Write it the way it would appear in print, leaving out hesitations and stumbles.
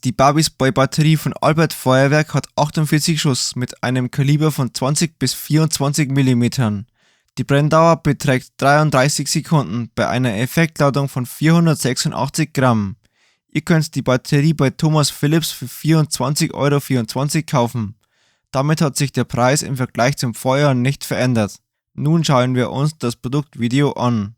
Die Barbies bei Batterie von Feuerwerk hat 48 Schuss mit einem Kaliber von 20 bis 24 mm. Die Brenndauer beträgt 33 Sekunden bei einer Effektladung von 486 Gramm. Ihr könnt die Batterie bei Thomas Philips für 24,24 € kaufen. Damit hat sich der Preis im Vergleich zum Vorjahr nicht verändert. Nun schauen wir uns das Produktvideo an.